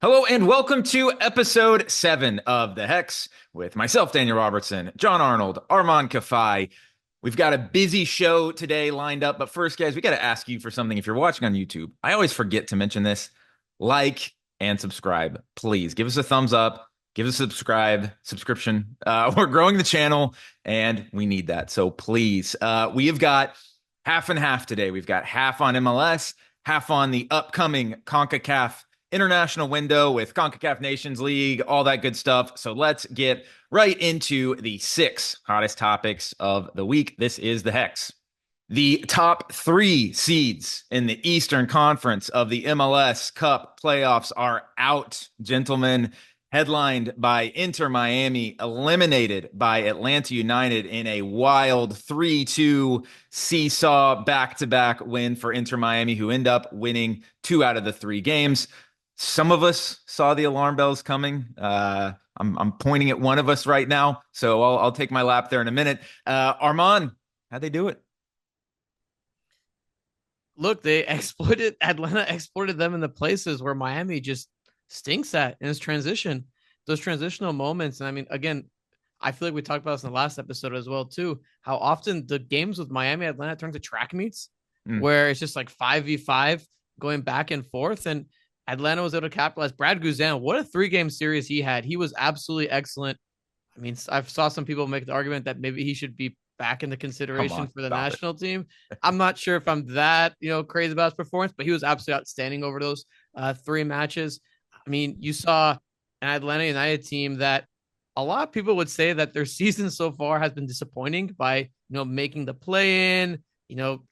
Hello and welcome to episode 7 of The Hex with myself, Daniel Robertson, John Arnold, Armand Kafai. We've got a busy show today lined up, but first, guys, we got to ask you for something. If you're watching on YouTube, I always forget to mention this. Like and subscribe. Please give us a thumbs up. Give us a subscription. We're growing the channel and we need that. So please, we have got half and half today. We've got half on MLS, half on the upcoming CONCACAF international window with CONCACAF Nations League, all that good stuff. So let's get right into the 6 hottest topics of the week. This is the Hex. The top 3 seeds in the Eastern Conference of the MLS Cup Playoffs are out, gentlemen. Headlined by Inter Miami, eliminated by Atlanta United in a wild 3-2 seesaw back-to-back win for Inter Miami, who end up winning 2 out of the 3 games. Some of us saw the alarm bells coming. I'm pointing at one of us right now, so I'll take my lap there in a minute. Armand, how'd they do it? Look, Atlanta exploited them in the places where Miami just stinks at in its transition, those transitional moments. And I mean, again, I feel like we talked about this in the last episode as well, too, how often the games with Miami, Atlanta turn to track meets where it's just like 5v5 going back and forth. And Atlanta was able to capitalize. Brad Guzan, what a 3-game series he had. He was absolutely excellent. I mean, I saw some people make the argument that maybe he should be back in the consideration for the national team. I'm not sure if I'm that, crazy about his performance, but he was absolutely outstanding over those 3 matches. I mean, you saw an Atlanta United team that a lot of people would say that their season so far has been disappointing by, making the play-in,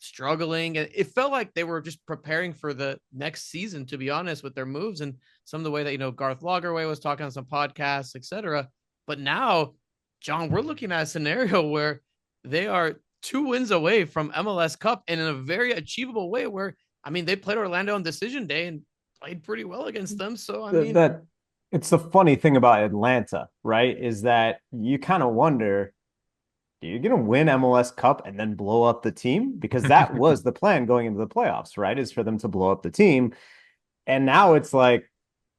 struggling. And it felt like they were just preparing for the next season, to be honest, with their moves and some of the way that, Garth Lagerwey was talking on some podcasts, etc. But now, John, we're looking at a scenario where they are 2 wins away from MLS Cup and in a very achievable way where, I mean, they played Orlando on decision day and played pretty well against them. So, I mean, it's the funny thing about Atlanta, right? Is that you kind of wonder, are you going to win MLS Cup and then blow up the team? Because that was the plan going into the playoffs, right? Is for them to blow up the team. And now it's like,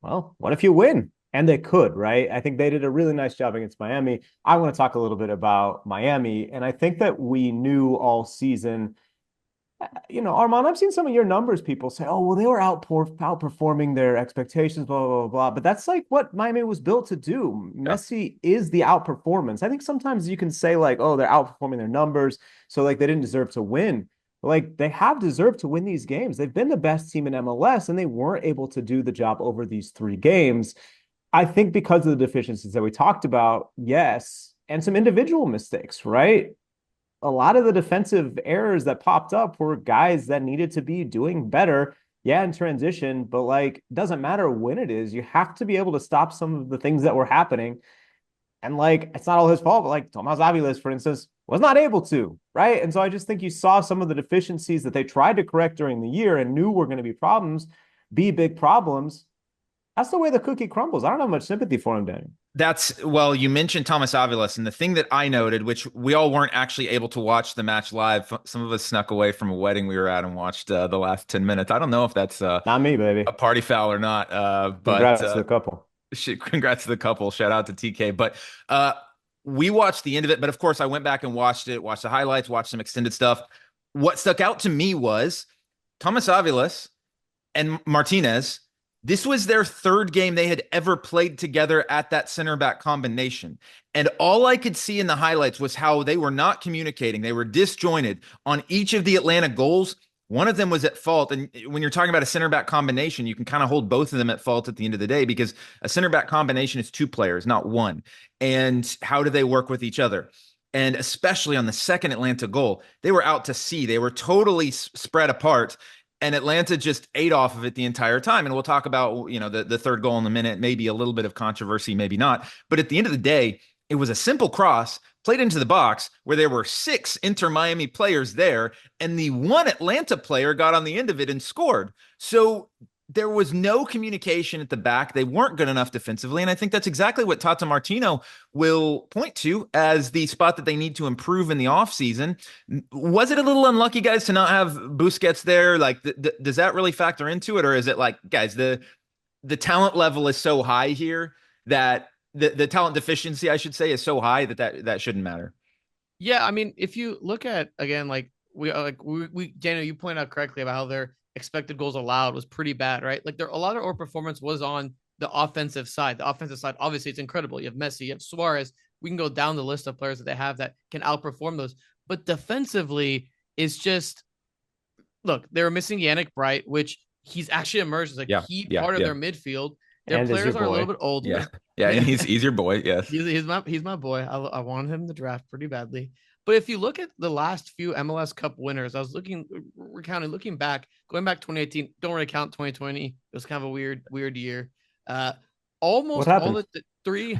well, what if you win? And they could, right? I think they did a really nice job against Miami. I want to talk a little bit about Miami. And I think that we knew all season, Armand, I've seen some of your numbers. People say, oh, well, they were outperforming their expectations, blah, blah, blah, blah. But that's like what Miami was built to do. Yeah. Messi is the outperformance. I think sometimes you can say like, oh, they're outperforming their numbers, so like they didn't deserve to win. But like they have deserved to win these games. They've been the best team in MLS, and they weren't able to do the job over these 3 games. I think because of the deficiencies that we talked about, yes, and some individual mistakes, right? A lot of the defensive errors that popped up were guys that needed to be doing better. Yeah, in transition, but like, it doesn't matter when it is. You have to be able to stop some of the things that were happening. And like, it's not all his fault, but like Tomas Aviles, for instance, was not able to, right? And so I just think you saw some of the deficiencies that they tried to correct during the year and knew were going to be problems, be big problems. That's the way the cookie crumbles. I don't have much sympathy for him, Daniel. Well, you mentioned Tomas Aviles, and the thing that I noted, which we all weren't actually able to watch the match live. Some of us snuck away from a wedding we were at and watched the last 10 minutes. I don't know if that's not me, baby, a party foul or not. But congrats to the couple. Congrats to the couple. Shout out to TK. But we watched the end of it. But of course, I went back and watched the highlights, watched some extended stuff. What stuck out to me was Tomas Aviles and Martinez. This was their 3rd game they had ever played together at that center back combination. And all I could see in the highlights was how they were not communicating. They were disjointed on each of the Atlanta goals. One of them was at fault. And when you're talking about a center back combination, you can kind of hold both of them at fault at the end of the day, because a center back combination is 2 players, not 1. And how do they work with each other? And especially on the second Atlanta goal, they were out to sea. They were totally spread apart. And Atlanta just ate off of it the entire time. And we'll talk about, the 3rd goal in a minute, maybe a little bit of controversy, maybe not. But at the end of the day, it was a simple cross played into the box where there were 6 Inter Miami players there, and the 1 Atlanta player got on the end of it and scored. So there was no communication at the back. They weren't good enough defensively. And I think that's exactly what Tata Martino will point to as the spot that they need to improve in the offseason. Was it a little unlucky, guys, to not have Busquets there? Like, does that really factor into it? Or is it like, guys, the the talent level is so high here that the talent deficiency, I should say, is so high that shouldn't matter. Yeah, I mean, if you look at again, we Daniel, you pointed out correctly about how their expected goals allowed was pretty bad, right? Like a lot of our performance was on the offensive side. The offensive side, obviously, it's incredible. You have Messi, you have Suarez. We can go down the list of players that they have that can outperform those. But defensively, it's just look, they were missing Yannick Bright, which he's actually emerged as a key part of their midfield. Their And players are a little bit older. Yeah, and he's your boy. Yes, he's my boy. I wanted him in the draft pretty badly. But if you look at the last few MLS Cup winners, I was looking back, going back 2018. Don't really count 2020. It was kind of a weird year. Almost all of the three.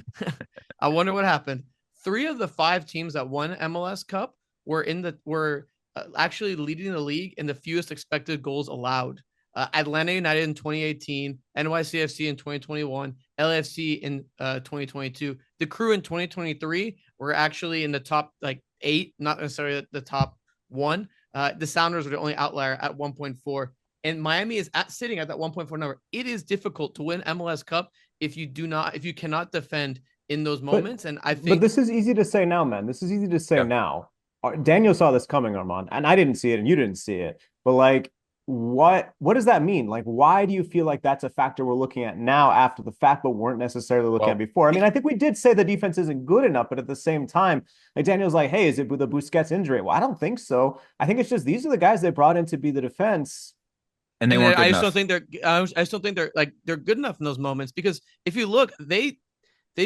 I wonder what happened. 3 of the 5 teams that won MLS Cup were actually leading the league in the fewest expected goals allowed. Atlanta United in 2018, NYCFC in 2021, LAFC in 2022. The Crew in 2023 were actually in the top 8, not necessarily the top 1. The Sounders were the only outlier at 1.4, and Miami is sitting at that 1.4 number. It is difficult to win MLS Cup if you cannot defend in those moments. And I think, but this is easy to say now, man. This is easy to say now. Daniel saw this coming, Armand, and I didn't see it, and you didn't see it. But what does that mean? Why do you feel like that's a factor we're looking at now after the fact, but weren't necessarily looking at before? I mean, I think we did say the defense isn't good enough, but at the same time, Daniel's like, hey, is it with the Busquets injury? Well, I don't think so. I think it's just these are the guys they brought in to be the defense. And they weren't good enough. I just don't think they're good enough in those moments, because if you look, they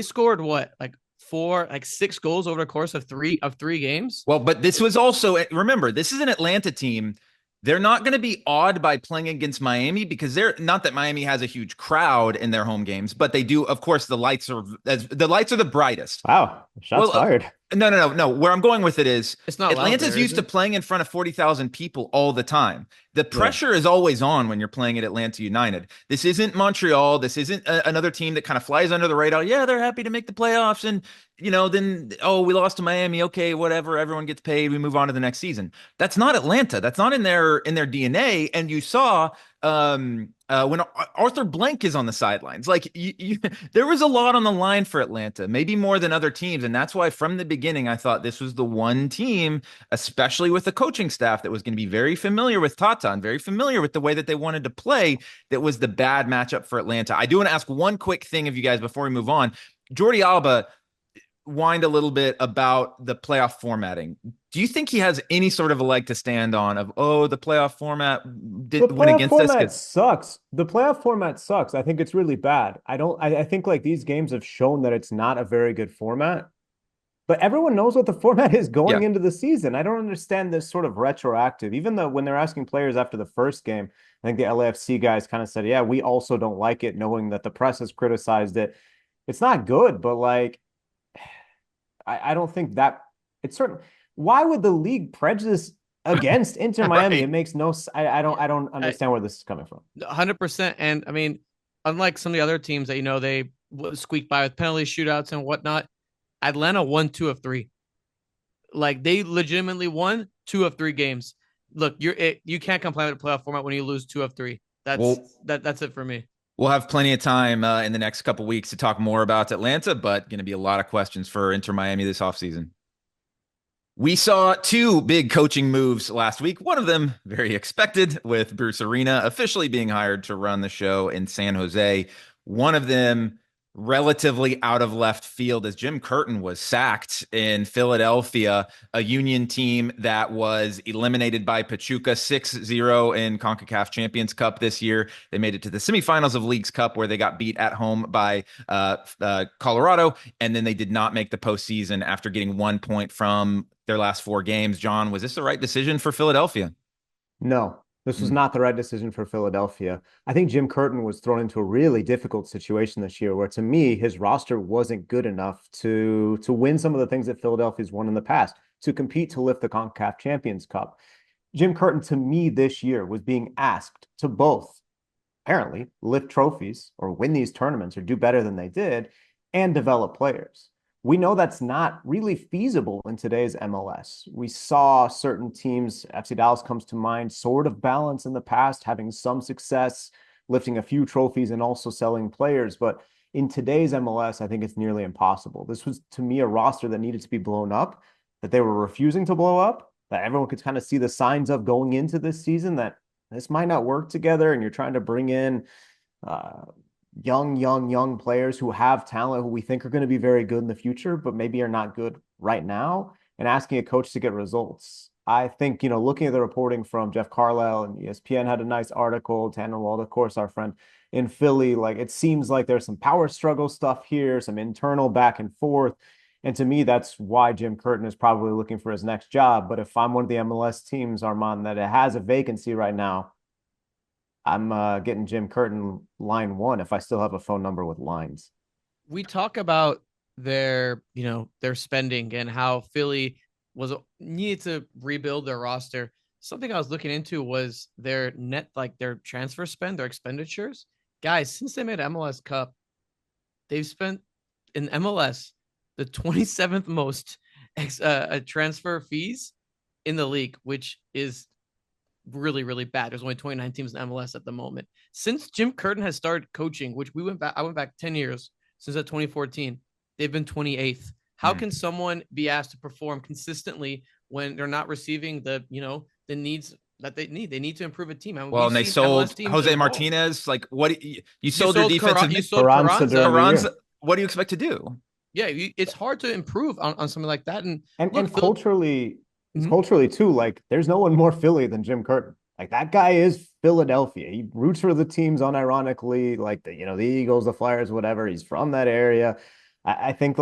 scored 6 goals over the course of three games. Well, but this was also, remember, this is an Atlanta team. They're not going to be awed by playing against Miami, because they're not that Miami has a huge crowd in their home games, but they do. Of course, the lights are the brightest. Wow. Shots fired. No. Where I'm going with it is it's not Atlanta's used to playing in front of 40,000 people all the time. The pressure is always on when you're playing at Atlanta United. This isn't Montreal. This isn't another team that kind of flies under the radar. Yeah, they're happy to make the playoffs. And, then, we lost to Miami. Okay, whatever. Everyone gets paid. We move on to the next season. That's not Atlanta. That's not in their DNA. And you saw when Arthur Blank is on the sidelines, there was a lot on the line for Atlanta, maybe more than other teams. And that's why from the beginning, I thought this was the one team, especially with the coaching staff, that was going to be very familiar with Tata and very familiar with the way that they wanted to play. That was the bad matchup for Atlanta. I do want to ask one quick thing of you guys before we move on. Jordi Alba whined a little bit about the playoff formatting. Do you think he has any sort of a leg to stand on of, the playoff format went against us? The playoff format sucks. The playoff format sucks. I think it's really bad. I think these games have shown that it's not a very good format, but everyone knows what the format is going into the season. I don't understand this sort of retroactive, even though when they're asking players after the first game, I think the LAFC guys kind of said, yeah, we also don't like it, knowing that the press has criticized it. It's not good, but I don't think that it's certain. Why would the league prejudice against Inter Miami? Right. It makes no. I don't understand where this is coming from. 100%. And I mean, unlike some of the other teams that they squeak by with penalty shootouts and whatnot, Atlanta won 2 of 3. They legitimately won 2 of 3 games. Look, you can't complain with the playoff format when you lose 2 of 3. That's it for me. We'll have plenty of time in the next couple of weeks to talk more about Atlanta, but going to be a lot of questions for Inter Miami this offseason. We saw 2 big coaching moves last week. One of them very expected, with Bruce Arena officially being hired to run the show in San Jose. One of them relatively out of left field, as Jim Curtin was sacked in Philadelphia, a Union team that was eliminated by Pachuca 6-0 in CONCACAF Champions Cup this year. They made it to the semifinals of Leagues Cup, where they got beat at home by Colorado, and then they did not make the postseason after getting 1 point from their last 4 games. John, was this the right decision for Philadelphia? No. This was not the right decision for Philadelphia. I think Jim Curtin was thrown into a really difficult situation this year, where to me, his roster wasn't good enough to win some of the things that Philadelphia's won in the past, to compete to lift the CONCACAF Champions Cup. Jim Curtin, to me, this year was being asked to both, apparently, lift trophies or win these tournaments or do better than they did, and develop players. We know that's not really feasible in today's MLS. We saw certain teams, FC Dallas comes to mind, sort of balance in the past, having some success, lifting a few trophies and also selling players. But in today's MLS, I think it's nearly impossible. This was, to me, a roster that needed to be blown up, that they were refusing to blow up, that everyone could kind of see the signs of going into this season, that this might not work together. And you're trying to bring in young players who have talent, who we think are going to be very good in the future, but maybe are not good right now, and asking a coach to get results. I think, looking at the reporting from Jeff Carlisle and ESPN had a nice article, Tanner Wald, of course, our friend in Philly, like it seems like there's some power struggle stuff here, some internal back and forth. And to me, that's why Jim Curtin is probably looking for his next job. But if I'm one of the MLS teams, Armand, that it has a vacancy right now, I'm getting Jim Curtin line one if I still have a phone number with lines. We talk about their spending and how Philly needed to rebuild their roster. Something I was looking into was their net, like their transfer spend, their expenditures. Guys, since they made MLS Cup, they've spent in MLS the 27th most transfer fees in the league, which is really, really bad. There's only 29 teams in MLS at the moment. Since Jim Curtin has started coaching, which I went back 10 years since 2014, they've been 28th. How can someone be asked to perform consistently when they're not receiving the needs that they need? They need to improve a team. I mean, well, and they sold Jose Martinez. Like, what you sold your defensive. You sold Carranza. What do you expect to do? Yeah, it's hard to improve on something like that. And culturally, culturally too, like there's no one more Philly than Jim Curtin. Like that guy is Philadelphia. He roots for the teams unironically, like the Eagles, the Flyers, whatever. He's from that area. I think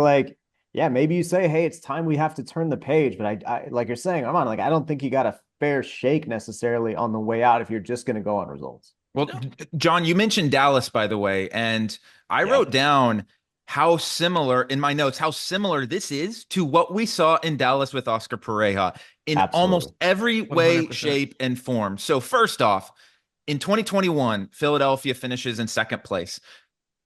maybe you say, hey, it's time we have to turn the page. But I like you're saying, I don't think you got a fair shake necessarily on the way out if you're just going to go on results. Well, John, you mentioned Dallas, by the way, and I wrote down how similar in my notes, how similar this is to what we saw in Dallas with Oscar Pereja in almost every way, 100%. Shape, and form. So first off, in 2021, Philadelphia finishes in second place.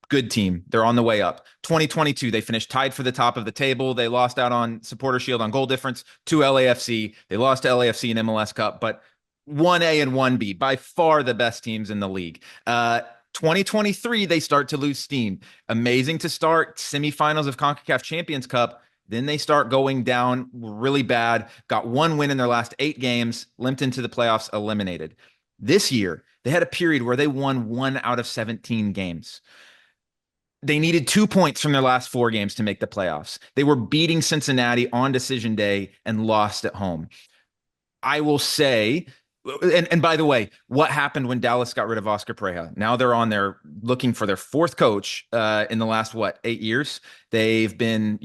Good team. They're on the way up. 2022, they finished tied for the top of the table. They lost out on Supporter Shield on goal difference to LAFC. They lost to LAFC in MLS Cup, but 1A and 1B, by far the best teams in the league. 2023, they start to lose steam. Amazing to start semifinals of CONCACAF Champions Cup. Then they start going down really bad. Got one win in their last 8 games, limped into the playoffs, eliminated. This year, they had a period where they won 1 out of 17 games. They needed 2 points from their last 4 games to make the playoffs. They were beating Cincinnati on decision day and lost at home. I will say, and by the way, what happened when Dallas got rid of Oscar Pereja? Now they're on there looking for their 4th coach in the last, 8 years? They've been,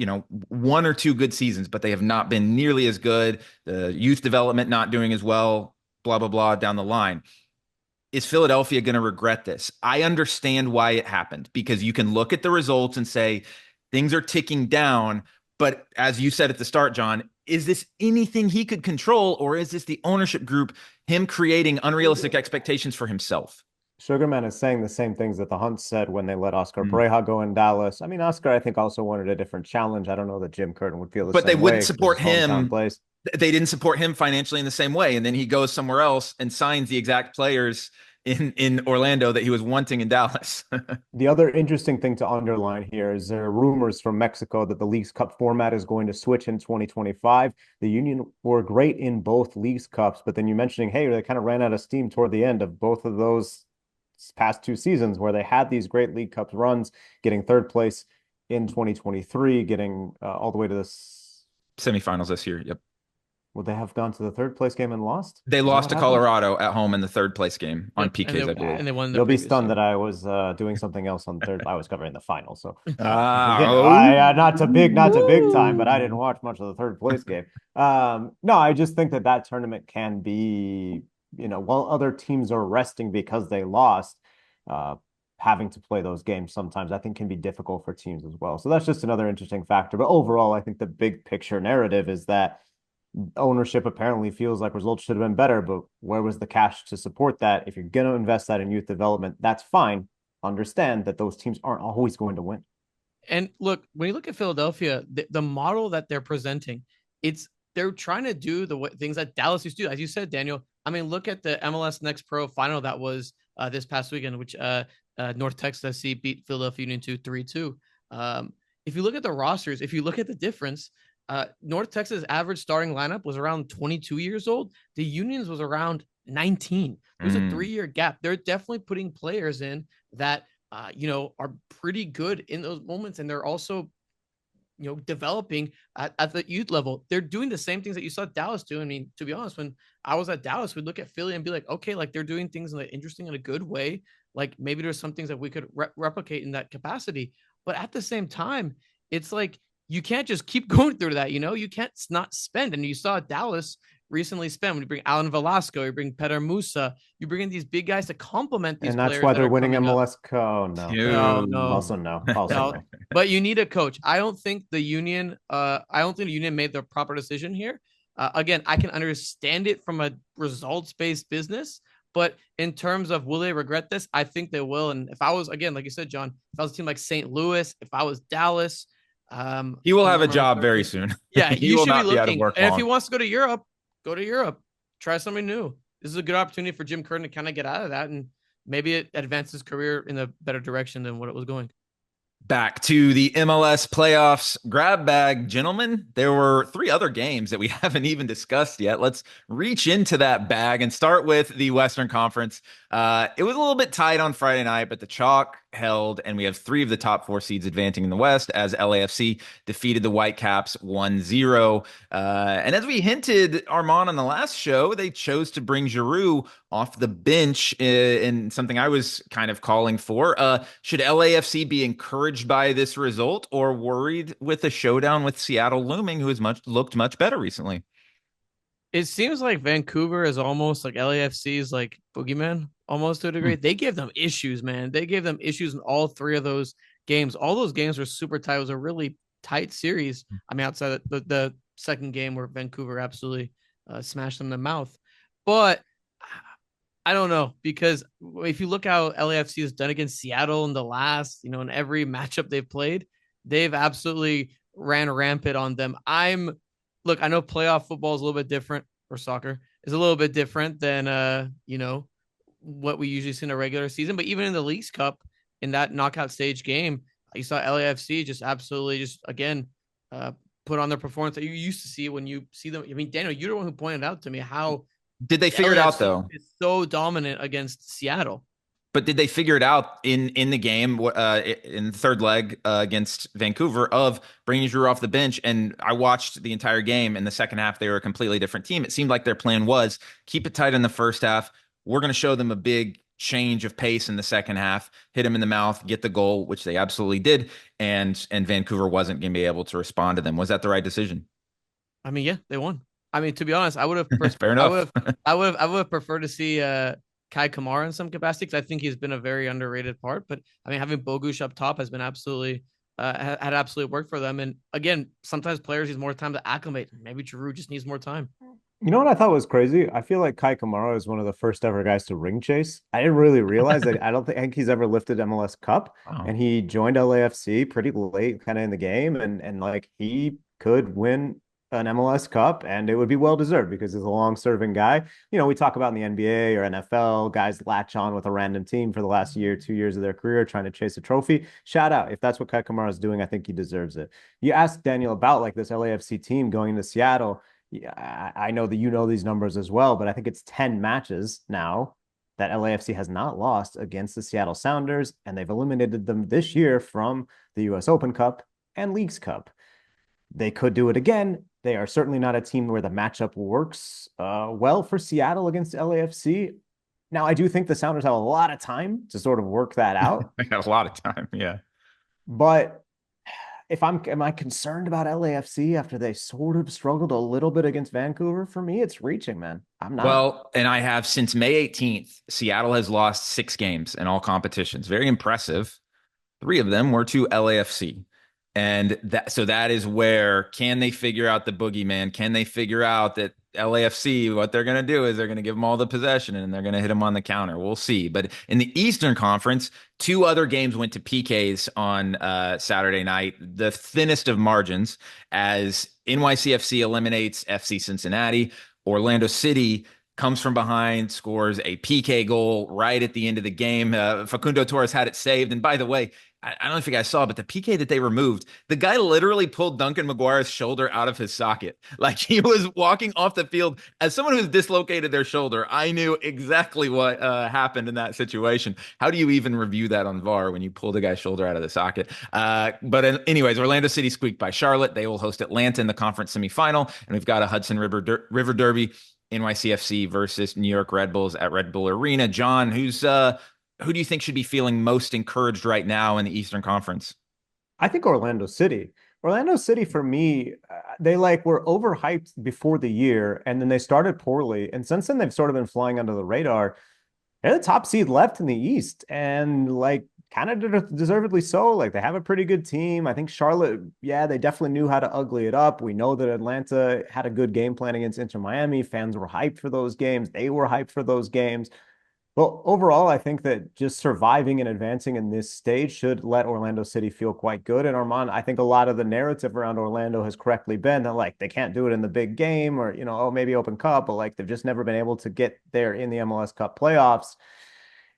1 or 2 good seasons, but they have not been nearly as good. The youth development not doing as well, blah, blah, blah, down the line. Is Philadelphia going to regret this? I understand why it happened, because you can look at the results and say things are ticking down. But as you said at the start, John, is this anything he could control, or is this the ownership group, him creating unrealistic expectations for himself? Sugarman is saying the same things that the Hunts said when they let Oscar Pereja go in Dallas. I mean, Oscar, I think, also wanted a different challenge. I don't know that Jim Curtin would feel the same way. But they wouldn't support him. They didn't support him financially in the same way. And then he goes somewhere else and signs the exact players in Orlando that he was wanting in Dallas. The other interesting thing to underline here is there are rumors from Mexico that the Leagues Cup format is going to switch in 2025. The Union were great in both Leagues Cups, but then you mentioning, hey, they kind of ran out of steam toward the end of both of those past 2 seasons where they had these great League Cup runs, getting 3rd place in 2023, getting all the way to the semifinals this year. Yep. Would they have gone to the 3rd place game and lost? They lost to Colorado at home in the 3rd place game on PKs, I believe. And they won. You'll be stunned that I was doing something else on 3rd. I was covering the final, so not to big time, but I didn't watch much of the 3rd place game. No, I just think that tournament can be, while other teams are resting because they lost, having to play those games sometimes I think can be difficult for teams as well. So that's just another interesting factor. But overall, I think the big picture narrative is that ownership apparently feels like results should have been better, but where was the cash to support that? If you're going to invest that in youth development, that's fine. Understand that those teams aren't always going to win. And look, when you look at Philadelphia, the model that they're presenting, they're trying to do the things that Dallas used to do. As you said, Daniel, I mean, look at the MLS Next Pro final that was this past weekend, which North Texas FC beat Philadelphia Union 3-2. If you look at the rosters, if you look at the difference, North Texas average starting lineup was around 22 years old. The Unions was around 19. There's a 3-year gap. They're definitely putting players in that are pretty good in those moments, and they're also developing at the youth level. They're doing the same things that you saw Dallas do. I mean, to be honest, when I was at Dallas, we'd look at Philly and be like, okay, like they're doing things in an interesting in a good way. Like maybe there's some things that we could replicate in that capacity. But at the same time, it's like you can't just keep going through that. You can't not spend. And you saw Dallas recently spend when you bring Alan Velasco, you bring Peter Musa, you bring in these big guys to complement these players. And that's why they're winning MLS Cup. Oh, no. Also no. No. But you need a coach. I don't think the Union made the proper decision here. Again, I can understand it from a results-based business, but in terms of will they regret this, I think they will. And if I was, again, like you said, John, if I was a team like St. Louis, if I was Dallas, he will have a job very soon. Yeah, he will not be out of work and long. if he wants to go to Europe, try something new. This is a good opportunity for Jim Curtin to kind of get out of that, and maybe it advances his career in a better direction than what it was going. Back to the MLS playoffs grab bag, gentlemen. There were 3 other games that we haven't even discussed yet. Let's reach into that bag and start with the Western Conference. It was a little bit tight on Friday night, but the chalk held, and we have 3 of the top 4 seeds advancing in the West as LAFC defeated the Whitecaps 1-0. And as we hinted, Armand, on the last show, they chose to bring Giroud off the bench in something I was kind of calling for. Should LAFC be encouraged by this result or worried with a showdown with Seattle looming, who has looked much better recently? It seems like Vancouver is almost like LAFC's like boogeyman, almost to a degree. They gave them issues, man. They gave them issues in all 3 of those games. All those games were super tight. It was a really tight series. I mean, outside the second game where Vancouver absolutely smashed them in the mouth. But I don't know, because if you look how LAFC has done against Seattle in the last, in every matchup they've played, they've absolutely ran rampant on them. Look, I know playoff football is a little bit different, or soccer is a little bit different than, what we usually see in a regular season. But even in the Leagues Cup, in that knockout stage game, you saw LAFC just absolutely again, put on their performance that you used to see when you see them. I mean, Daniel, you're the one who pointed out to me how did they figure it out, though? It's so dominant against Seattle. But did they figure it out in the game in the third leg against Vancouver of bringing Giroud off the bench? And I watched the entire game. In the second half, they were a completely different team. It seemed like their plan was keep it tight in the first half. We're going to show them a big change of pace in the second half, hit them in the mouth, get the goal, which they absolutely did. And Vancouver wasn't going to be able to respond to them. Was that the right decision? I mean, yeah, they won. I mean, to be honest, I would have fair enough. I would have preferred to see Kai Kamara in some capacity, because I think he's been a very underrated part. But I mean, having Bogusz up top has been absolutely had absolutely worked for them. And again, sometimes players need more time to acclimate. Maybe Giroud just needs more time. You know what I thought was crazy? I feel like Kai Kamara is one of the first ever guys to ring chase. I didn't really realize that. I don't think he's ever lifted MLS Cup. Wow. And he joined LAFC pretty late kind of in the game. And like he could win an MLS Cup, and it would be well deserved because he's a long-serving guy. We talk about in the NBA or NFL, guys latch on with a random team for the last year, 2 years of their career trying to chase a trophy. Shout out. If that's what Kai Kamara is doing, I think he deserves it. You asked Daniel about like this LAFC team going into Seattle. Yeah, I know that these numbers as well, but I think it's 10 matches now that LAFC has not lost against the Seattle Sounders, and they've eliminated them this year from the US Open Cup and Leagues Cup. They could do it again. They are certainly not a team where the matchup works well for Seattle against LAFC. Now, I do think the Sounders have a lot of time to sort of work that out. They got a lot of time, yeah. But am I concerned about LAFC after they sort of struggled a little bit against Vancouver? For me, it's reaching, man. I'm not. Well, and I have since May 18th, Seattle has lost 6 games in all competitions. Very impressive. 3 of them were to LAFC. And that is where, can they figure out the boogeyman? Can they figure out that LAFC, what they're going to do is they're going to give them all the possession and they're going to hit them on the counter. We'll see. But in the Eastern Conference, 2 other games went to PKs on Saturday night, the thinnest of margins, as NYCFC eliminates FC Cincinnati. Orlando City comes from behind, scores a PK goal right at the end of the game. Facundo Torres had it saved. And by the way, I don't know if you guys saw, but the PK that they removed, the guy literally pulled Duncan Maguire's shoulder out of his socket. Like he was walking off the field. As someone who's dislocated their shoulder, I knew exactly what happened in that situation. How do you even review that on VAR when you pull the guy's shoulder out of the socket? Anyways, Orlando City squeaked by Charlotte. They will host Atlanta in the conference semifinal. And we've got a Hudson River Derby, NYCFC versus New York Red Bulls at Red Bull Arena. John, who do you think should be feeling most encouraged right now in the Eastern Conference? I think Orlando City. Orlando City, for me, they were overhyped before the year, and then they started poorly. And since then, they've sort of been flying under the radar. They're the top seed left in the East, and kind of deservedly so. Like they have a pretty good team. I think Charlotte, yeah, they definitely knew how to ugly it up. We know that Atlanta had a good game plan against Inter Miami. Fans were hyped for those games. They were hyped for those games. Well, overall, I think that just surviving and advancing in this stage should let Orlando City feel quite good. And Armand, I think a lot of the narrative around Orlando has correctly been that they can't do it in the big game or, oh, maybe Open Cup, but they've just never been able to get there in the MLS Cup playoffs.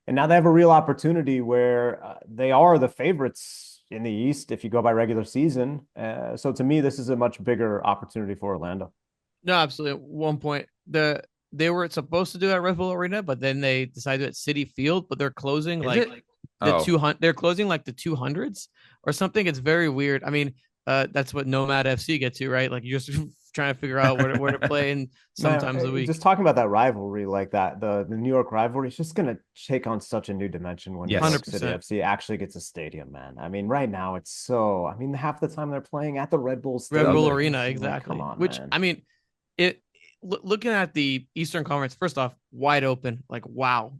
And now they have a real opportunity where they are the favorites in the East if you go by regular season. So to me, this is a much bigger opportunity for Orlando. No, absolutely. At one point, they were supposed to do it at Red Bull Arena, but then they decided at City Field, but they're closing the 200. They're closing the 200s or something. It's very weird. I mean, that's what Nomad FC get to, right? You're just trying to figure out where to play and sometimes a week. Just talking about that rivalry the New York rivalry is just going to take on such a new dimension when New York City FC actually gets a stadium, man. I mean, right now it's half the time they're playing at the Red Bull Arena, exactly. Come on, which, man. I mean, looking at the Eastern Conference, first off, wide open. Wow.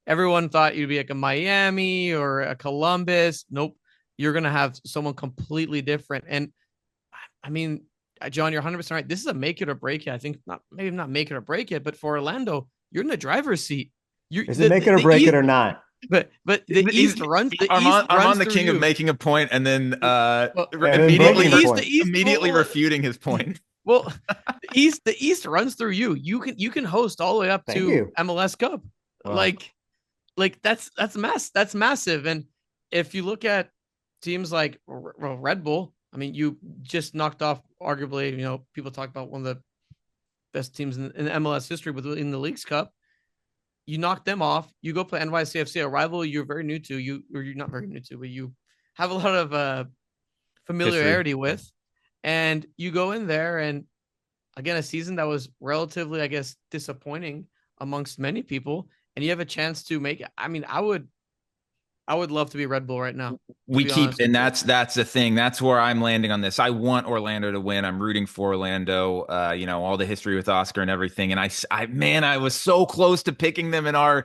Everyone thought you'd be a Miami or a Columbus. Nope. You're going to have someone completely different. And I mean, John, you're 100% right. This is a make it or break it. I think maybe not make it or break it, but for Orlando, you're in the driver's seat. Is it make it or break it or not? But the East runs. I'm on the king of making a point and then immediately refuting his point. Well, the East runs through you. You can host all the way up to MLS Cup. Wow. That's massive. And if you look at teams like Red Bull, I mean, you just knocked off arguably, people talk about one of the best teams in MLS history in the Leagues Cup. You knock them off. You go play NYCFC, a rival you're very new to. You're not very new to, but you have a lot of familiarity with. And you go in there and, again, a season that was relatively, I guess, disappointing amongst many people. And you have a chance to make it. I mean, I would love to be Red Bull right now. And that's the thing. That's where I'm landing on this. I want Orlando to win. I'm rooting for Orlando. All the history with Oscar and everything. And I was so close to picking them in our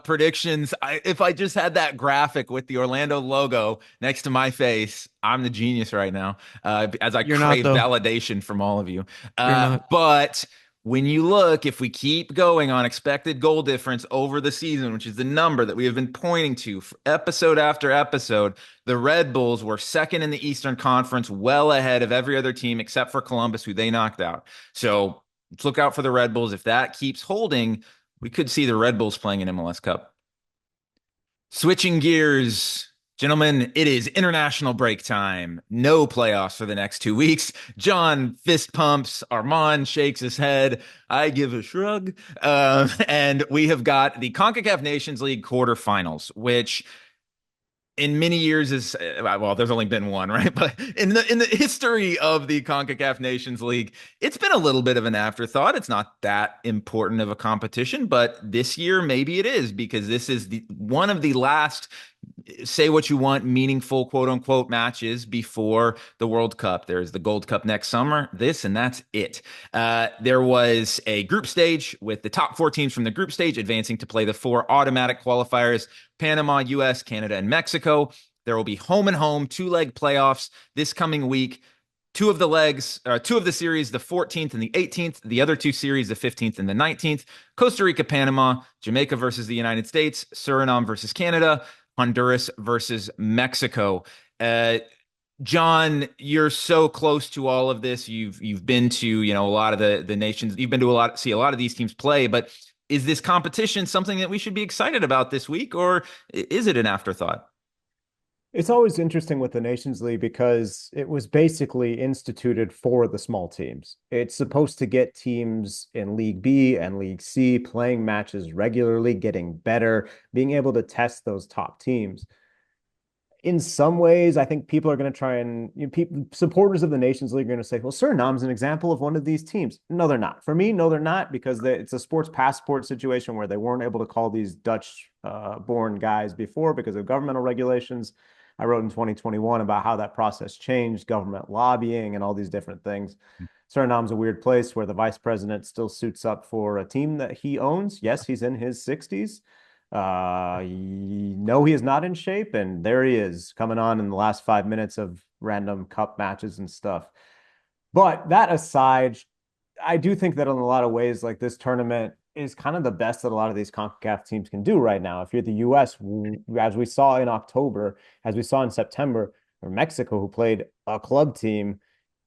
predictions. If I just had that graphic with the Orlando logo next to my face, I'm the genius right now. As I crave validation from all of you. But when you look, if we keep going on expected goal difference over the season, which is the number that we have been pointing to for episode after episode, the Red Bulls were second in the Eastern Conference, well ahead of every other team except for Columbus, who they knocked out. So let's look out for the Red Bulls. If that keeps holding, we could see the Red Bulls playing an MLS Cup. Switching gears. Gentlemen, it is international break time. No playoffs for the next 2 weeks. John fist pumps. Armand shakes his head. I give a shrug. And we have got the CONCACAF Nations League quarterfinals, which in many years is, there's only been one, right? But in the history of the CONCACAF Nations League, it's been a little bit of an afterthought. It's not that important of a competition, but this year maybe it is, because this is one of the last, say what you want, meaningful quote unquote matches before the World Cup. There's the Gold Cup next summer, and that's it. There was a group stage with the top 4 teams from the group stage advancing to play the 4 automatic qualifiers: Panama, US, Canada, and Mexico. There will be home and home 2-leg playoffs this coming week. 2 of the series, the 14th and the 18th, the other 2 series, the 15th and the 19th, Costa Rica, Panama, Jamaica versus the United States, Suriname versus Canada, Honduras versus Mexico. John, you're so close to all of this. You've been to, a lot of the nations. You've been to see a lot of these teams play, but is this competition something that we should be excited about this week, or is it an afterthought? It's always interesting with the Nations League because it was basically instituted for the small teams. It's supposed to get teams in League B and League C playing matches regularly, getting better, being able to test those top teams. In some ways, I think people are going to try and people, supporters of the Nations League are going to say, well, Suriname's an example of one of these teams. No, they're not. For me, no, they're not, because it's a sports passport situation where they weren't able to call these Dutch born guys before because of governmental regulations. I wrote in 2021 about how that process changed, government lobbying, and all these different things. Suriname's a weird place where the vice president still suits up for a team that he owns. Yes, he's in his 60s. No, he is not in shape, and there he is coming on in the last 5 minutes of random cup matches and stuff. But that aside, I do think that in a lot of ways, like this tournament is kind of the best that a lot of these CONCACAF teams can do right now. If you're the US, as we saw in October, as we saw in September, or Mexico, who played a club team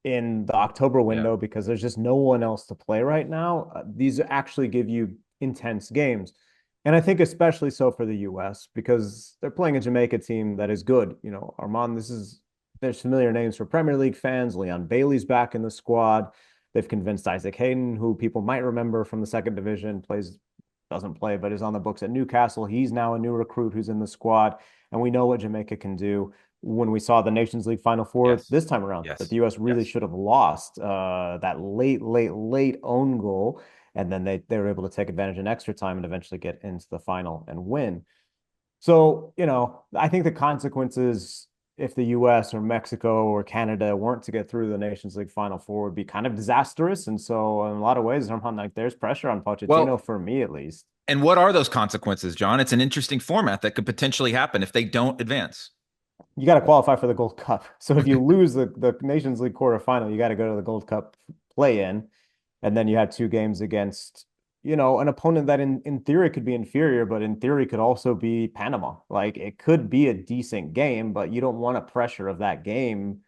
in the October window because there's just no one else to play right now. These actually give you intense games. And I think especially so for the US because they're playing a Jamaica team that is good. Armand, there's familiar names for Premier League fans. Leon Bailey's back in the squad. They've convinced Isaac Hayden, who people might remember from the second division, doesn't play, but is on the books at Newcastle. He's now a new recruit who's in the squad. And we know what Jamaica can do. When we saw the Nations League Final Four this time around, that the US really should have lost that late own goal. And then they were able to take advantage in extra time and eventually get into the final and win. So, I think the consequences, if the US or Mexico or Canada weren't to get through the Nations League Final Four, would be kind of disastrous. And so, in a lot of ways, there's pressure on Pochettino, for me at least. And what are those consequences, John? It's an interesting format that could potentially happen if they don't advance. You got to qualify for the Gold Cup. So if you lose the Nations League quarterfinal, you got to go to the Gold Cup play-in. And then you had two games against, an opponent that in theory could be inferior, but in theory could also be Panama. Like it could be a decent game, but you don't want a pressure of that game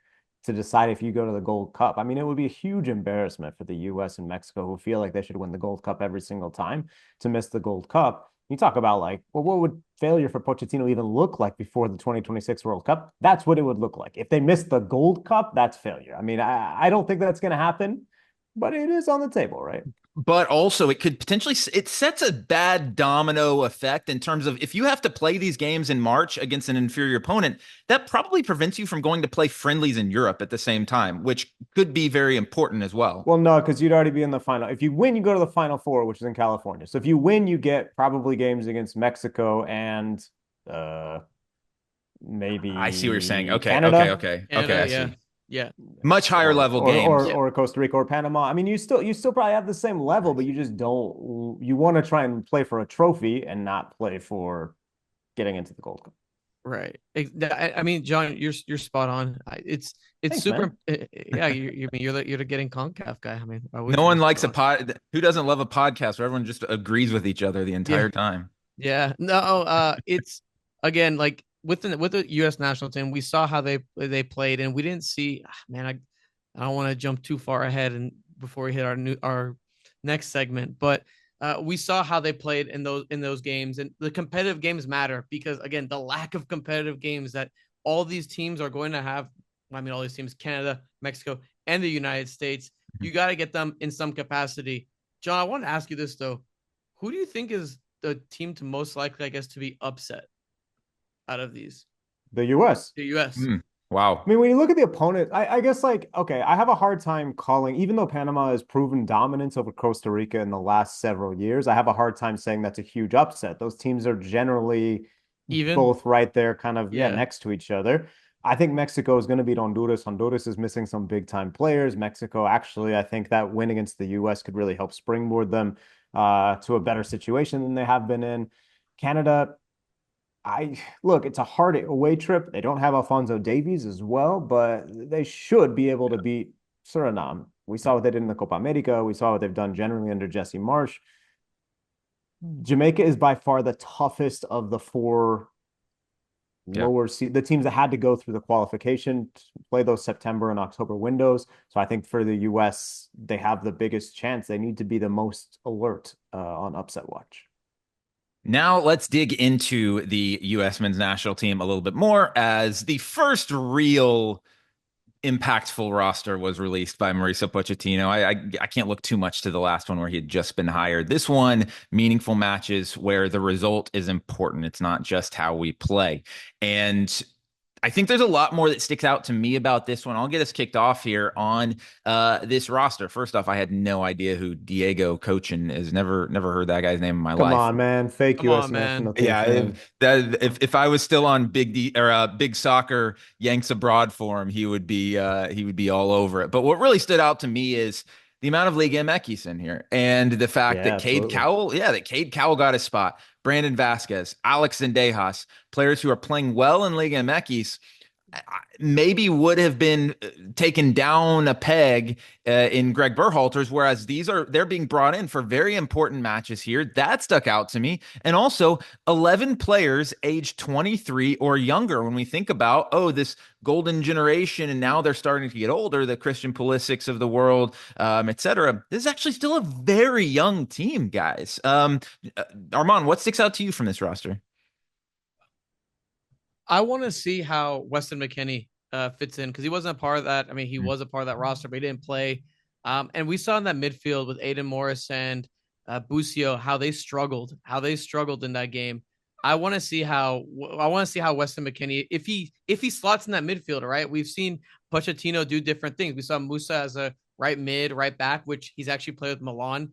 to decide if you go to the Gold Cup. I mean, it would be a huge embarrassment for the US and Mexico, who feel like they should win the Gold Cup every single time, to miss the Gold Cup. You talk about what would failure for Pochettino even look like before the 2026 World Cup? That's what it would look like. If they missed the Gold Cup, that's failure. I mean, I don't think that's going to happen, but it is on the table, right? But also it could potentially, it sets a bad domino effect in terms of if you have to play these games in March against an inferior opponent, that probably prevents you from going to play friendlies in Europe at the same time, which could be very important as well. Well, no, because you'd already be in the final. If you win, you go to the Final Four, which is in California. So if you win, you get probably games against Mexico and maybe I see what you're saying. Okay, Canada. Okay. Canada, I see. Yeah. Much higher level games. Or Costa Rica or Panama. I mean, you still probably have the same level, but you just don't. You want to try and play for a trophy and not play for getting into the Gold Cup. Right. I mean, John, you're spot on. It's Thanks, super. Yeah, you're the getting CONCACAF guy. I mean, no one likes a pod. Who doesn't love a podcast where everyone just agrees with each other the entire time? Yeah. No. It's again like with the U.S. national team, we saw how they played, and we didn't see. Man, I don't want to jump too far ahead and before we hit our next segment, but we saw how they played in those games, and the competitive games matter because again, the lack of competitive games that all these teams are going to have. I mean, all these teams, Canada, Mexico, and the United States, you got to get them in some capacity. John, I want to ask you this though: who do you think is the team to most likely, I guess, to be upset out of these? The U.S. The U.S. Wow. I mean, when you look at the opponent, I guess okay, I have a hard time calling, even though Panama has proven dominance over Costa Rica in the last several years, I have a hard time saying that's a huge upset. Those teams are generally Even both right there, kind of next to each other. I think Mexico is going to beat Honduras. Honduras is missing some big time players. Mexico, actually, I think that win against the U.S. could really help springboard them to a better situation than they have been in. Canada, look, it's a hard away trip. They don't have Alphonso Davies as well, but they should be able to beat Suriname. We saw what they did in the Copa America. We saw what they've done generally under Jesse Marsh. Jamaica is by far the toughest of the four Yeah. lower seed, the teams that had to go through the qualification to play those September and October windows. So I think for the US, they have the biggest chance. They need to be the most alert on upset watch. Now let's dig into the U.S. men's national team a little bit more, as the first real impactful roster was released by Mauricio Pochettino. I can't look too much to the last one where he had just been hired. This one, meaningful matches where the result is important. It's not just how we play. And I think there's a lot more that sticks out to me about this one. I'll get us kicked off here on this roster. First off, I had no idea who Diego Cochin is. Never heard that guy's name in my life. Come on, man. Fake Come US on, man. national team Yeah, fan. if I was still on big soccer Yanks abroad for him, he would be all over it. But what really stood out to me is the amount of Liga MX in here, and the fact Yeah, that Cade Cowell got his spot. Brandon Vasquez, Alex Zendejas, players who are playing well in Liga MX, maybe would have been taken down a peg in Greg Berhalter's, whereas they're being brought in for very important matches here. That stuck out to me. And also 11 players aged 23 or younger. When we think about, this golden generation, and now they're starting to get older, the Christian Pulisic's of the world, etc. This is actually still a very young team, guys. Armand, what sticks out to you from this roster? I want to see how Weston McKennie fits in, because he wasn't a part of that. I mean, he was a part of that roster, but he didn't play. And we saw in that midfield with Aiden Morris and Busio how they struggled in that game. I want to see how Weston McKennie, if he slots in that midfield, right? We've seen Pochettino do different things. We saw Musa as a right mid, right back, which he's actually played with Milan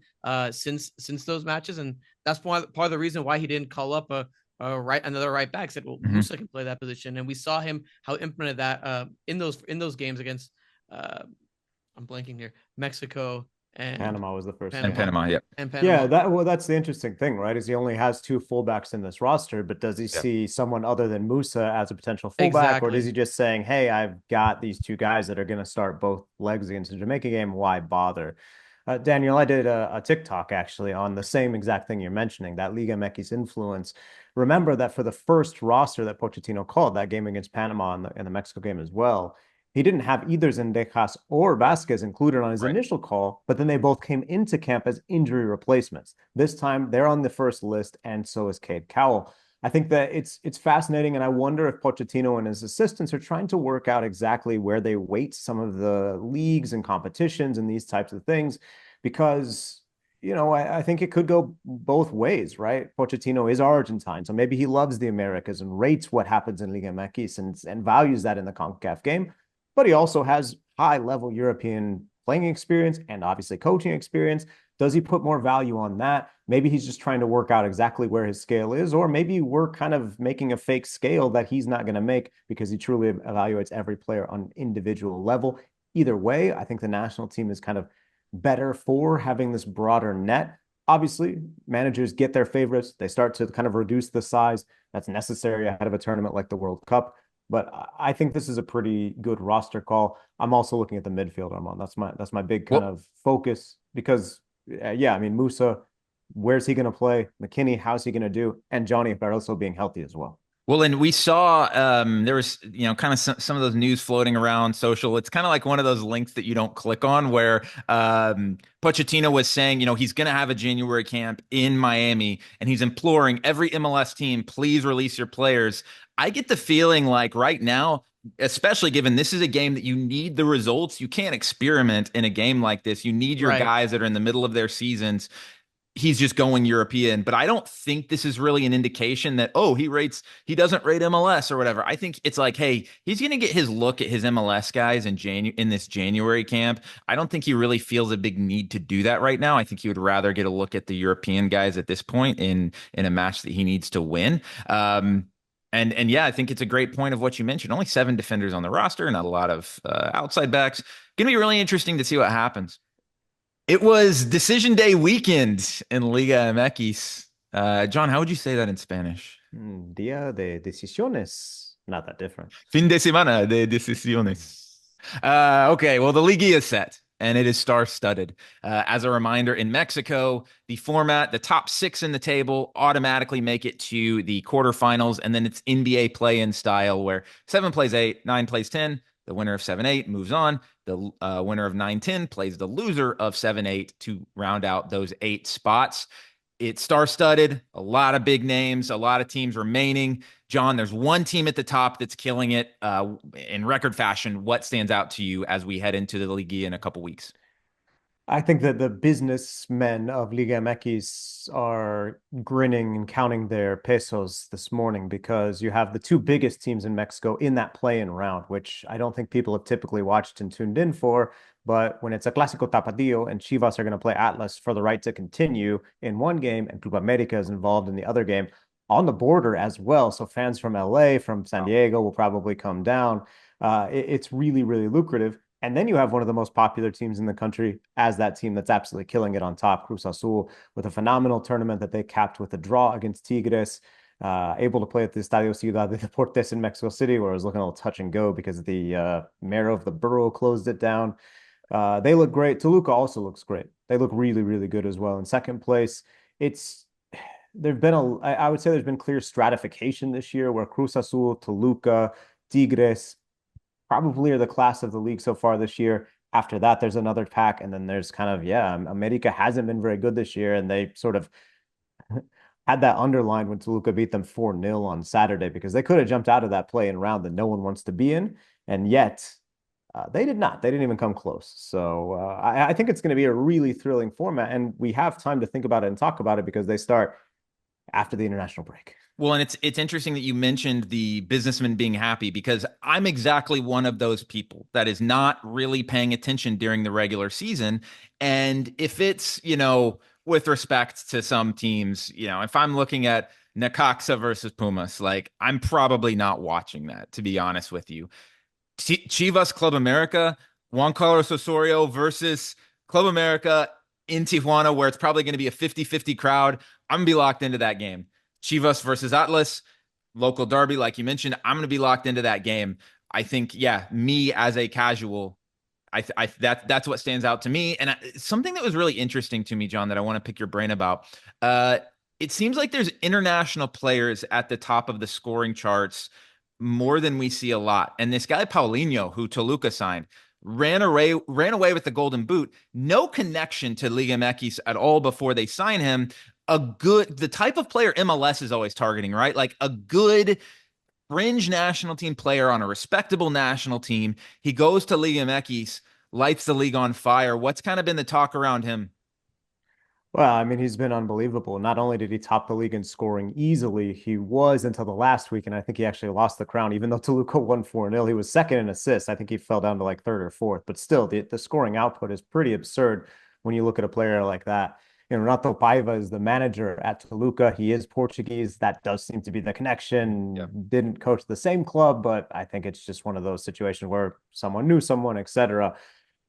since those matches, and that's part of the reason why he didn't call up another right back. Said, well, Musa can play that position, and we saw him how implemented that in those games against I'm blanking here, Mexico and Panama was the first. Panama, yeah. And Panama. Yeah, that's the interesting thing, right? Is he only has two fullbacks in this roster, but does he see someone other than Musa as a potential fullback, or is he just saying, "Hey, I've got these two guys that are going to start both legs against the Jamaica game. Why bother?" Daniel, I did a TikTok actually on the same exact thing you're mentioning, that Liga MX influence. Remember that for the first roster that Pochettino called, that game against Panama and the Mexico game as well, he didn't have either Zendejas or Vasquez included on his initial call, but then they both came into camp as injury replacements. This time they're on the first list, and so is Cade Cowell. I think that it's fascinating, and I wonder if Pochettino and his assistants are trying to work out exactly where they weight some of the leagues and competitions and these types of things, because I think it could go both ways, right? Pochettino is Argentine, so maybe he loves the Americas and rates what happens in Liga MX and values that in the CONCACAF game. But he also has high-level European playing experience and obviously coaching experience. Does he put more value on that? Maybe he's just trying to work out exactly where his scale is, or maybe we're kind of making a fake scale that he's not going to make because he truly evaluates every player on an individual level. Either way, I think the national team is kind of better for having this broader net. Obviously, managers get their favorites. They start to kind of reduce the size that's necessary ahead of a tournament like the World Cup. But I think this is a pretty good roster call. I'm also looking at the midfield, Armand. That's my big kind of focus because, I mean, Musa, where's he going to play? McKennie, how's he going to do? And Johnny Barroso being healthy as well. Well, and we saw there was, kind of some of those news floating around social. It's kind of like one of those links that you don't click on where Pochettino was saying, he's going to have a January camp in Miami, and he's imploring every MLS team, please release your players. I get the feeling like right now, especially given this is a game that you need the results, you can't experiment in a game like this. You need your guys that are in the middle of their seasons. He's just going European, but I don't think this is really an indication that, he doesn't rate MLS or whatever. I think it's like, hey, he's going to get his look at his MLS guys in this January camp. I don't think he really feels a big need to do that right now. I think he would rather get a look at the European guys at this point in a match that he needs to win. And yeah, I think it's a great point of what you mentioned. Only 7 defenders on the roster, not a lot of outside backs. Going to be really interesting to see what happens. It was decision day weekend in Liga MX. John, how would you say that in Spanish? Día de decisiones. Not that different. Fin de semana de decisiones. Okay, well, the Liguilla is set. and it is star-studded. As a reminder, in Mexico, the format, the top 6 in the table automatically make it to the quarterfinals, and then it's NBA play-in style where 7 plays 8, 9 plays 10. The winner of 7-8 moves on. The winner of 9-10 plays the loser of 7-8 to round out those 8 spots. It's star-studded, a lot of big names, a lot of teams remaining. John, there's one team at the top that's killing it in record fashion. What stands out to you as we head into the Liguilla in a couple weeks? I think that the businessmen of Liga MX are grinning and counting their pesos this morning because you have the 2 biggest teams in Mexico in that play-in round, which I don't think people have typically watched and tuned in for. But when it's a Clásico Tapatío and Chivas are going to play Atlas for the right to continue in one game and Club America is involved in the other game on the border as well. So fans from LA, from San Diego will probably come down. It's really, really lucrative. And then you have one of the most popular teams in the country as that team that's absolutely killing it on top, Cruz Azul, with a phenomenal tournament that they capped with a draw against Tigres, able to play at the Estadio Ciudad de Deportes in Mexico City, where it was looking a little touch and go because the mayor of the borough closed it down. They look great. Toluca also looks great. They look really, really good as well. In second place, I would say there's been clear stratification this year where Cruz Azul, Toluca, Tigres, probably are the class of the league so far this year. After that, there's another pack. And then there's kind of, America hasn't been very good this year. And they sort of had that underlined when Toluca beat them 4-0 on Saturday because they could have jumped out of that play-in round that no one wants to be in. And yet they did not. They didn't even come close. So I think it's going to be a really thrilling format. And we have time to think about it and talk about it because they start after the international break. Well, and it's interesting that you mentioned the businessman being happy because I'm exactly one of those people that is not really paying attention during the regular season. And if it's, with respect to some teams, if I'm looking at Necaxa versus Pumas, like I'm probably not watching that, to be honest with you. Chivas Club America, Juan Carlos Osorio versus Club America in Tijuana, where it's probably going to be a 50-50 crowd. I'm going to be locked into that game. Chivas versus Atlas, local derby, like you mentioned, I'm going to be locked into that game. I think, me as a casual, that's what stands out to me. And something that was really interesting to me, John, that I want to pick your brain about. It seems like there's international players at the top of the scoring charts more than we see a lot. And this guy Paulinho, who Toluca signed, ran away with the Golden Boot. No connection to Liga MX at all before they sign him. The type of player MLS is always targeting, right? Like a good fringe national team player on a respectable national team. He goes to Liga MX, lights the league on fire. What's kind of been the talk around him? Well, I mean, he's been unbelievable. Not only did he top the league in scoring easily, he was until the last week, and I think he actually lost the crown. Even though Toluca won 4-0, he was second in assists. I think he fell down to like third or fourth, but still, the scoring output is pretty absurd when you look at a player like that. Renato Paiva is the manager at Toluca. He is Portuguese. That does seem to be the connection. Yep. Didn't coach the same club, but I think it's just one of those situations where someone knew someone, etc.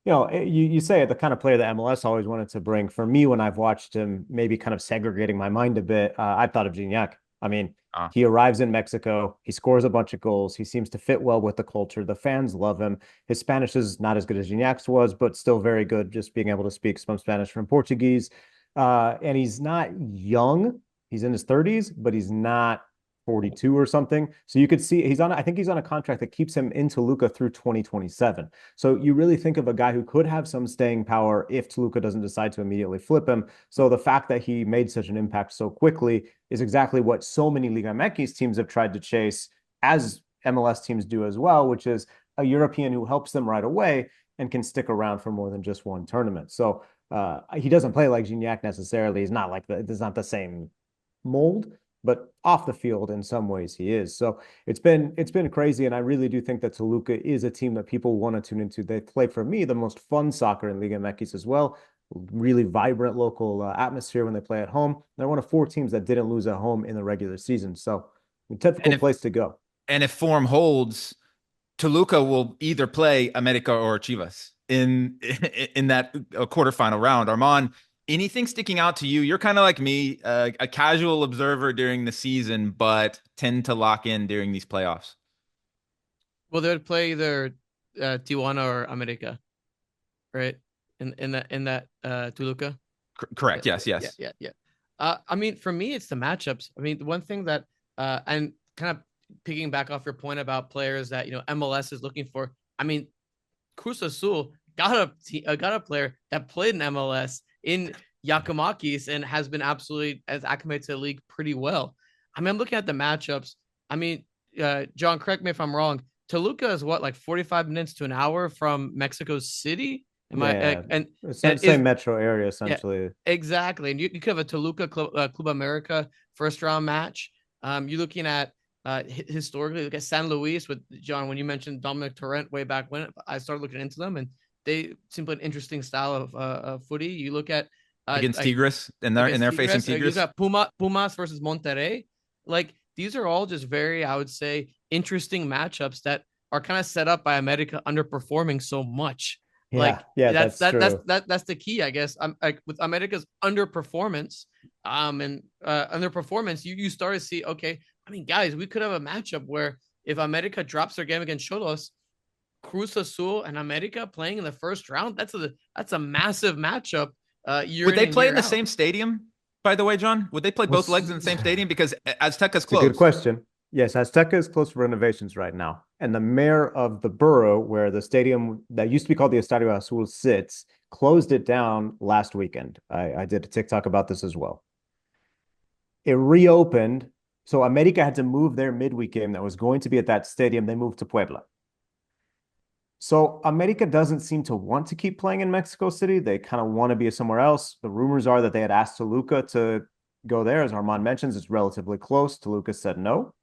You say the kind of player that MLS always wanted to bring. For me, when I've watched him, maybe kind of segregating my mind a bit, I thought of Gignac. I mean, he arrives in Mexico. He scores a bunch of goals. He seems to fit well with the culture. The fans love him. His Spanish is not as good as Gignac's was, but still very good, just being able to speak some Spanish from Portuguese. And he's not young. He's in his 30s, but he's not 42 or something. So you could see I think he's on a contract that keeps him in Toluca through 2027. So you really think of a guy who could have some staying power if Toluca doesn't decide to immediately flip him. So the fact that he made such an impact so quickly is exactly what so many Liga MX teams have tried to chase, as MLS teams do as well, which is a European who helps them right away and can stick around for more than just one tournament. So he doesn't play like Gignac necessarily. He's not it's not the same mold, but off the field in some ways he is. So it's been crazy, and I really do think that Toluca is a team that people want to tune into. They play, for me, the most fun soccer in Liga MX as well. Really vibrant local atmosphere when they play at home. They're one of 4 teams that didn't lose at home in the regular season. So a typical place to go. And if form holds, Toluca will either play America or Chivas in that quarterfinal round. Armand, anything sticking out to you? You're kind of like me, a casual observer during the season, but tend to lock in during these playoffs. Well, they would play either Tijuana or America, right? in that Toluca. Correct. Yes. Yeah. I mean, for me, it's the matchups. I mean, the one thing that and kind of picking back off your point about players that MLS is looking for. I mean, Cruz Azul got a player that played in MLS in Yakimakis and has been absolutely as acclimated to the league pretty well. I mean, I'm looking at the matchups. I mean, John, correct me if I'm wrong. Toluca is what, like 45 minutes to an hour from Mexico City? And same metro area essentially. Yeah, exactly. And you could have a Toluca Club America first round match. You're looking at historically, look at San Luis with John. When you mentioned Dominic Torrent way back when, I started looking into them, and they seem to play an interesting style of footy. You look at against Tigres, and they're facing Tigres. You got Pumas versus Monterrey. Like, these are all just very, I would say, interesting matchups that are kind of set up by America underperforming so much. That's the key, I guess. Like, with America's underperformance, you start to see, okay, I mean, guys, we could have a matchup where if America drops their game against Xolos, Cruz Azul and America playing in the first round, that's a massive matchup. Would they play in the same stadium, by the way, John? Would they play both legs in the same stadium? Because Azteca's closed. Good question. Yes, Azteca is closed for renovations right now. And the mayor of the borough, where the stadium that used to be called the Estadio Azul sits, closed it down last weekend. I did a TikTok about this as well. It reopened. So America had to move their midweek game that was going to be at that stadium. They moved to Puebla. So America doesn't seem to want to keep playing in Mexico City. They kind of want to be somewhere else. The rumors are that they had asked Toluca to go there. As Armand mentions, it's relatively close. Toluca said no.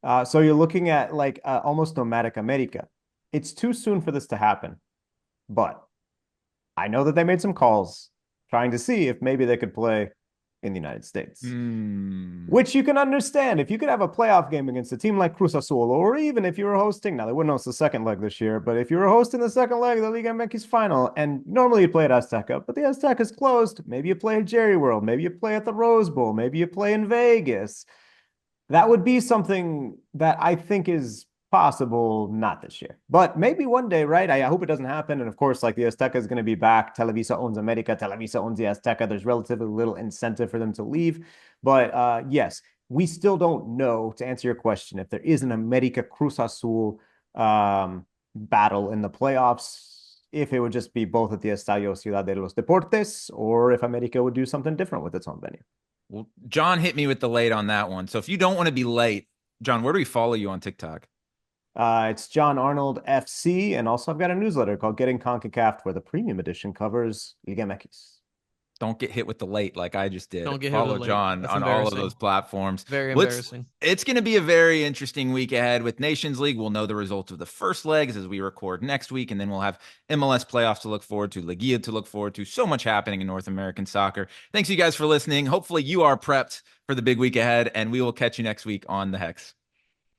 Yeah. So you're looking at like almost nomadic America. It's too soon for this to happen. But I know that they made some calls trying to see if maybe they could play in the United States, which you can understand. If you could have a playoff game against a team like Cruz Azul, or even if you were hosting, now they wouldn't host the second leg this year, but if you were hosting the second leg of the Liga MX final, and normally you play at Azteca, but the Azteca is closed, maybe you play at Jerry World, maybe you play at the Rose Bowl, maybe you play in Vegas. That would be something that I think is possible, not this year, but maybe one day, right? I hope it doesn't happen. And of course, like, the Azteca is going to be back. Televisa owns America. Televisa owns the Azteca. There's relatively little incentive for them to leave. But yes, we still don't know, to answer your question, if there is an America Cruz Azul battle in the playoffs, if it would just be both at the Estadio Ciudad de los Deportes, or if America would do something different with its own venue. Well, John hit me with the late on that one. So if you don't want to be late, John, where do we follow you on TikTok? It's John Arnold FC, and also I've got a newsletter called Getting CONCACAF, where the premium edition covers Liga MX. Don't get hit with the late like I just did. Don't get Follow hit with John on all of those platforms. Very embarrassing. It's going to be a very interesting week ahead with Nations League. We'll know the results of the first legs as we record next week, and then we'll have MLS playoffs to look forward to, Liguilla to look forward to. So much happening in North American soccer. Thanks you guys for listening. Hopefully you are prepped for the big week ahead, and we will catch you next week on The Hex.